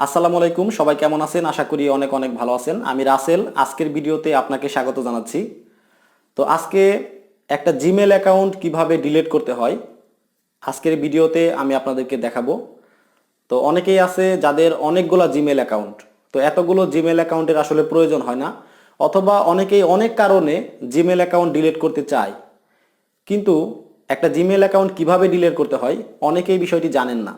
আসসালামু আলাইকুম, সবাই কেমন আছেন? আশা করি অনেক অনেক ভালো আছেন। আমি রাসেল, আজকের ভিডিওতে আপনাকে স্বাগত জানাচ্ছি। তো আজকে একটা জিমেল অ্যাকাউন্ট কিভাবে ডিলিট করতে হয় আজকের ভিডিওতে আমি আপনাদেরকে দেখাবো। তো অনেকেই আছে যাদের অনেকগুলো জিমেল অ্যাকাউন্ট, তো এতগুলো জিমেল অ্যাকাউন্টের আসলে প্রয়োজন হয় না, অথবা অনেকেই অনেক কারণে জিমেল অ্যাকাউন্ট ডিলিট করতে চায়, কিন্তু একটা জিমেল অ্যাকাউন্ট কিভাবে ডিলিট করতে হয় অনেকেই বিষয়টি জানেন না।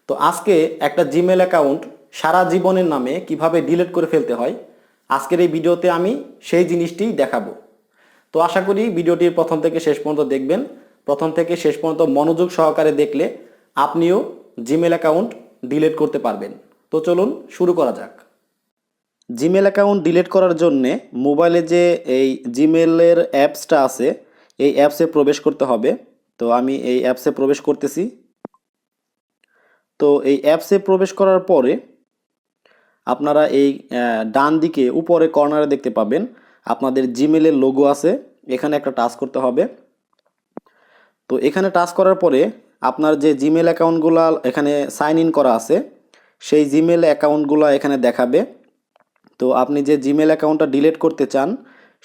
তো আজকে একটা জিমেল অ্যাকাউন্ট সারা জীবনের নামে কিভাবে ডিলিট করে ফেলতে হয় আজকের এই ভিডিওতে আমি সেই জিনিসটি দেখাবো। তো আশা করি ভিডিওটির প্রথম থেকে শেষ পর্যন্ত দেখবেন। প্রথম থেকে শেষ পর্যন্ত মনোযোগ সহকারে দেখলে আপনিও জিমেল অ্যাকাউন্ট ডিলিট করতে পারবেন। তো চলুন শুরু করা যাক। জিমেল অ্যাকাউন্ট ডিলিট করার জন্যে মোবাইলে যে এই জিমেলের অ্যাপসটা আছে, এই অ্যাপসে প্রবেশ করতে হবে। তো আমি এই অ্যাপসে প্রবেশ করতেছি। তো এই অ্যাপসে প্রবেশ করার পরে আপনারা এই ডান দিকে উপরে কর্নারে দেখতে পাবেন আপনাদের জিমেলের লোগো আছে, এখানে একটা টাচ করতে হবে। তো এখানে টাচ করার পরে আপনার যে জিমেল অ্যাকাউন্টগুলো এখানে সাইন ইন করা আছে সেই জিমেল অ্যাকাউন্টগুলো এখানে দেখাবে। তো আপনি যে জিমেল অ্যাকাউন্টটা ডিলিট করতে চান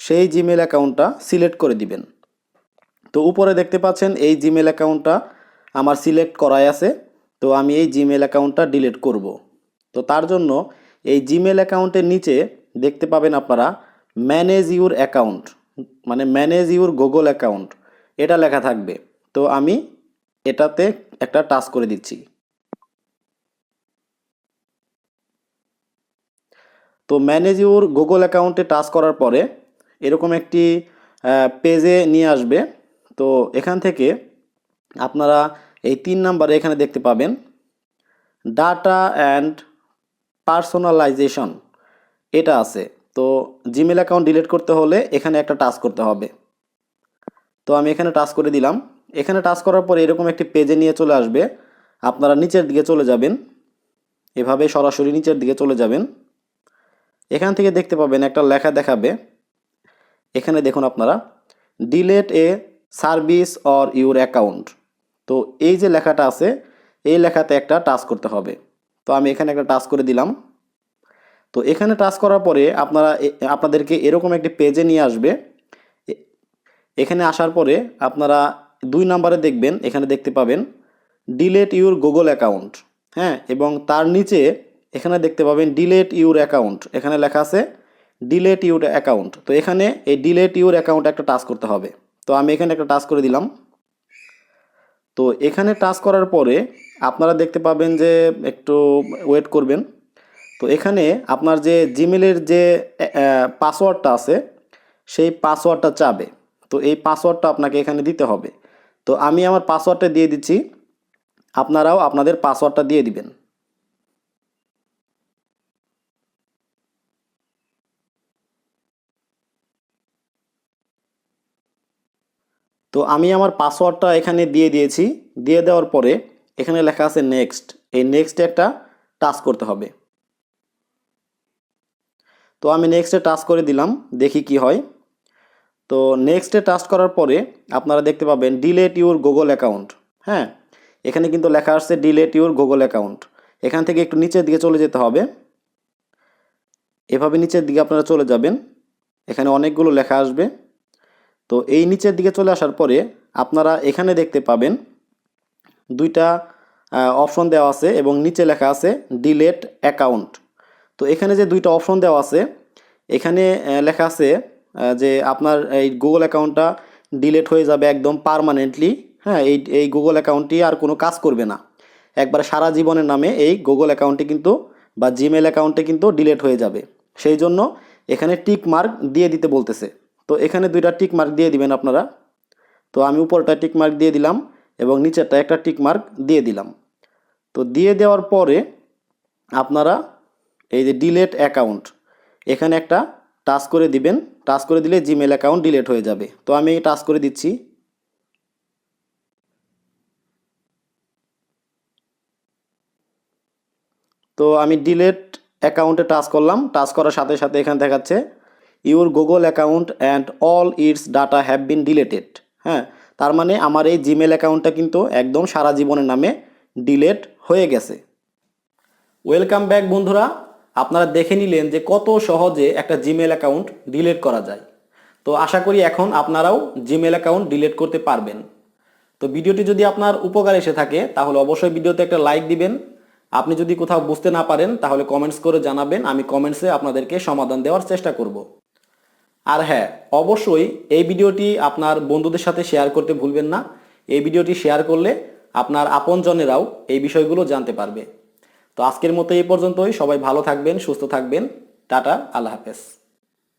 সেই জিমেল অ্যাকাউন্টটা সিলেক্ট করে দিবেন। তো উপরে দেখতে পাচ্ছেন এই জিমেল অ্যাকাউন্টটা আমার সিলেক্ট করাই আছে। তো আমি এই জিমেল অ্যাকাউন্টটা ডিলিট করব। তো তার জন্য এই জিমেল অ্যাকাউন্টের নিচে দেখতে পাবেন আপনারা ম্যানেজ ইউর অ্যাকাউন্ট, মানে ম্যানেজ ইউর গুগল অ্যাকাউন্ট, এটা লেখা থাকবে। তো আমি এটাতে একটা টাচ করে দিচ্ছি। তো ম্যানেজ ইউর গুগল অ্যাকাউন্টে টাচ করার পরে এরকম একটি পেজে নিয়ে আসবে। তো এখান থেকে আপনারা এই 3 নাম্বারে এখানে দেখতে পাবেন ডাটা অ্যান্ড পার্সোনালাইজেশন, এটা আছে। তো জিমেল অ্যাকাউন্ট ডিলিট করতে হলে এখানে একটা টাচ করতে হবে। তো আমি এখানে টাচ করে দিলাম। এখানে টাচ করার পরে এরকম একটি পেজে নিয়ে চলে আসবে। আপনারা নিচের দিকে চলে যাবেন, এভাবে সরাসরি নিচের দিকে চলে যাবেন। এখান থেকে দেখতে পাবেন একটা লেখা দেখাবে, এখানে দেখুন আপনারা delete a service or your account. তো এই যে লেখাটা আছে এই লেখাতে একটা টাচ করতে হবে। তো আমি এখানে একটা টাচ করে দিলাম। তো এখানে টাচ করার পরে আপনাদেরকে এরকম একটি পেজে নিয়ে আসবে। এখানে আসার পরে আপনারা 2 নাম্বারে দেখবেন, এখানে দেখতে পাবেন ডিলিট ইউর গুগল অ্যাকাউন্ট, হ্যাঁ, এবং তার নিচে এখানে দেখতে পাবেন ডিলিট ইউর অ্যাকাউন্ট, এখানে লেখা আছে ডিলিট ইউর অ্যাকাউন্ট। তো এখানে এই ডিলিট ইউর অ্যাকাউন্ট একটা টাচ করতে হবে। তো আমি এখানে একটা টাচ করে দিলাম। তো এখানে টাচ করার পরে আপনারা দেখতে পাবেন যে একটু ওয়েট করবেন। তো এখানে আপনার যে জিমেলের যে পাসওয়ার্ডটা আছে সেই পাসওয়ার্ডটা চাবে। তো এই পাসওয়ার্ডটা আপনাকে এখানে দিতে হবে। তো আমি আমার পাসওয়ার্ডটা দিয়ে দিচ্ছি, আপনারাও আপনাদের পাসওয়ার্ডটা দিয়ে দিবেন। তো আমি আমার পাসওয়ার্ডটা এখানে দিয়ে দিয়েছি। দিয়ে দেওয়ার পরে এখানে লেখা আছে নেক্সট, এই নেক্সটে একটা টাচ করতে হবে। তো আমি নেক্সটে টাচ করে দিলাম, দেখি কি হয়। তো নেক্সটে টাচ করার পরে আপনারা দেখতে পাবেন ডিলিট ইউর গুগল অ্যাকাউন্ট, হ্যাঁ, এখানে কিন্তু লেখা আসছে ডিলিট ইউর গুগল অ্যাকাউন্ট। এখান থেকে একটু নিচের দিকে চলে যেতে হবে, এভাবে নিচের দিকে আপনারা চলে যাবেন, এখানে অনেকগুলো লেখা আসবে। তো এই নিচের দিকে চলে আসার পরে আপনারা এখানে দেখতে পাবেন দুইটা অপশন দেওয়া আছে এবং নিচে লেখা আছে ডিলিট অ্যাকাউন্ট। তো এখানে যে দুইটা অপশন দেওয়া আছে এখানে লেখা আছে যে আপনার এই গুগল অ্যাকাউন্টটা ডিলিট হয়ে যাবে একদম পার্মানেন্টলি, হ্যাঁ, এই গুগল অ্যাকাউন্টটি আর কোনো কাজ করবে না, একবার সারা জীবনের নামে এই গুগল অ্যাকাউন্টটি কিন্তু বা জিমেল অ্যাকাউন্টে কিন্তু ডিলিট হয়ে যাবে। সেই জন্য এখানে টিক মার্ক দিয়ে দিতে বলতেছে। তো এখানে দুইটা টিক মার্ক দিয়ে দিবেন আপনারা। তো আমি উপরটা টিক মার্ক দিয়ে দিলাম এবং নিচেরটা একটা টিক মার্ক দিয়ে দিলাম। তো দিয়ে দেওয়ার পরে আপনারা এই যে ডিলিট অ্যাকাউন্ট এখানে একটা টাচ করে দিবেন। টাচ করে দিলে জিমেল অ্যাকাউন্ট ডিলিট হয়ে যাবে। তো আমি টাচ করে দিচ্ছি। তো আমি ডিলিট অ্যাকাউন্টে টাচ করলাম। টাচ করার সাথে সাথে এখানে দেখাচ্ছে your Google account and all it's data have been deleted, হ্যাঁ, তার মানে আমার এই জিমেল অ্যাকাউন্টটা কিন্তু একদম সারা জীবনের নামে ডিলিট হয়ে গেছে। ওয়েলকাম ব্যাক বন্ধুরা, আপনারা দেখে নিলেন যে কত সহজে একটা জিমেল অ্যাকাউন্ট ডিলিট করা যায়। তো আশা করি এখন আপনারাও জিমেল অ্যাকাউন্ট ডিলিট করতে পারবেন। তো ভিডিওটি যদি আপনার উপকার এসে থাকে তাহলে অবশ্যই ভিডিওতে একটা লাইক দিবেন। আপনি যদি কোথাও বুঝতে না পারেন তাহলে কমেন্টস করে জানাবেন, আমি কমেন্টসে আপনাদেরকে সমাধান দেওয়ার চেষ্টা করব। আর হ্যাঁ, অবশ্যই এই ভিডিওটি আপনার বন্ধুদের সাথে শেয়ার করতে ভুলবেন না। এই ভিডিওটি শেয়ার করলে আপনার আপনজনেরাও এই বিষয়গুলো জানতে পারবে। তো আজকের মতো এই পর্যন্তই। সবাই ভালো থাকবেন, সুস্থ থাকবেন। টাটা, আল্লাহ হাফেজ।